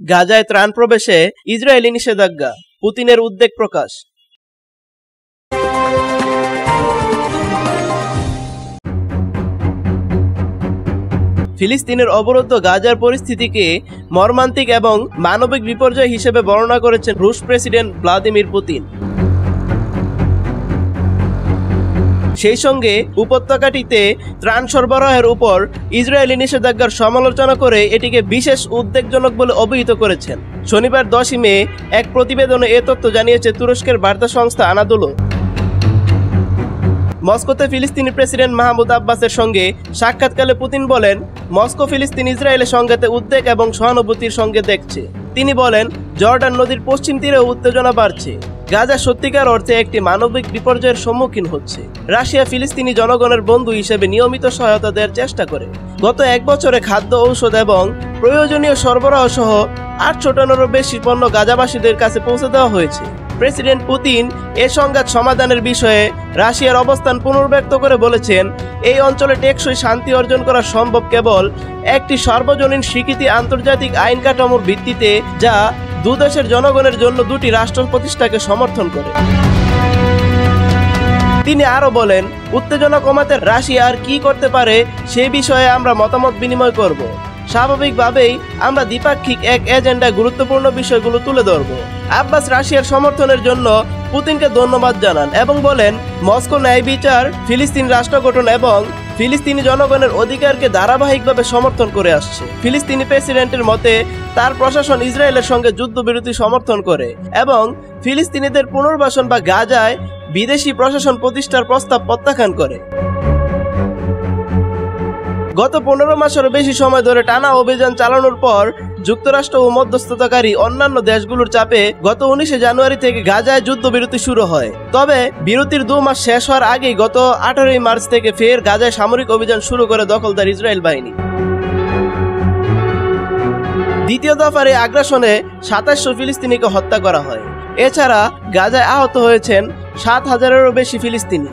গাজায় ত্রাণ প্রবেশে ইসরায়েলি নিষেধাজ্ঞা, পুতিনের উদ্বেগ প্রকাশ। ফিলিস্তিনের অবরুদ্ধ গাজার পরিস্থিতিকে মর্মান্তিক এবং মানবিক বিপর্যয় হিসেবে বর্ণনা করেছেন রুশ প্রেসিডেন্ট ভ্লাদিমির পুতিন। সেই সঙ্গে উপত্যকাটিতে ত্রাণ সরবরাহের উপর ইসরায়েলি নিষেধাজ্ঞার সমালোচনা করে এটিকে বিশেষ উদ্বেগজনক বলে অভিহিত করেছেন। শনিবার 10 মে এক প্রতিবেদনে এ তথ্য জানিয়েছে তুরস্কের বার্তা সংস্থা আনাদোলু। মস্কোতে ফিলিস্তিনি প্রেসিডেন্ট মাহমুদ আব্বাসের সঙ্গে সাক্ষাৎকালে পুতিন বলেন, মস্কো ফিলিস্তিন ইসরায়েলের সংঘাতে উদ্বেগ এবং সহানুভূতির সঙ্গে দেখছে। তিনি বলেন, জর্ডান নদীর পশ্চিম তীরে উত্তেজনা বাড়ছে। গাজা সত্যিকার অর্থে একটি মানবিক বিপর্যয়ের সম্মুখীন হচ্ছে। রাশিয়া ফিলিস্তিনি জনগণের বন্ধু হিসেবে নিয়মিত সহায়তা দেওয়ার চেষ্টা করে। গত 1 বছরে খাদ্য, ঔষধ এবং প্রয়োজনীয় সরবরাহ সহ 800 টনেরও বেশি পণ্য গাজাবাসীদের কাছে পৌঁছে দেওয়া হয়েছে। প্রেসিডেন্ট পুতিন এ সংঘাত সমাধানের বিষয়ে রাশিয়ার অবস্থান পুনর্ব্যক্ত করে বলেছেন, এই অঞ্চলে টেকসই শান্তি অর্জন করা সম্ভব কেবল একটি সার্বজনীন স্বীকৃতি আন্তর্জাতিক আইন কাঠামোর ভিত্তিতে, যা দুদেশের জনগণের জন্য দুটি রাষ্ট্র প্রতিষ্ঠাকে সমর্থন করে। তিনি আরো বলেন, উত্তেজনা কমাতে রাশিয়া আর কি করতে পারে সে বিষয়ে আমরা মতামত বিনিময় করব। স্বাভাবিকভাবেই আমরা দ্বিপাক্ষিক এক এজেন্ডায় গুরুত্বপূর্ণ বিষয়গুলো তুলে ধরব। আব্বাস রাশিয়ার সমর্থনের জন্য পুতিনকে ধন্যবাদ জানান এবং বলেন, মস্কো ন্যায় বিচার, ফিলিস্তিন রাষ্ট্র গঠন এবং ফিলিস্তিনি জনগণের অধিকারকে ধারাবাহিকভাবে সমর্থন করে আসছে। ফিলিস্তিনি প্রেসিডেন্টের মতে তার প্রশাসন ইসরায়েলের সঙ্গে যুদ্ধবিরতি সমর্থন করে এবং ফিলিস্তিনিদের পুনর্বাসন বা গাজায় বিদেশি প্রশাসন প্রতিষ্ঠার প্রস্তাব প্রত্যাখ্যান করে। গত 15 মাসেরও বেশি সময় ধরে টানা অভিযান চালানোর পর যুক্তরাষ্ট্র ও মধ্যস্থতাকারী অন্যান্য দেশগুলোর চাপে গত 19 জানুয়ারি থেকে গাজায় যুদ্ধবিরতি শুরু হয়। তবে বিরতির 2 মাস শেষ হওয়ার আগেই গত 18 মার্চ থেকে ফের গাজায় সামরিক অভিযান শুরু করে দখলদার ইসরায়েল বাহিনী। দ্বিতীয় দফার এই আগ্রাসনে 2700 ফিলিস্তিনিকে হত্যা করা হয়। এছাড়া গাজায় আহত হয়েছেন 7000-এরও বেশি ফিলিস্তিনি।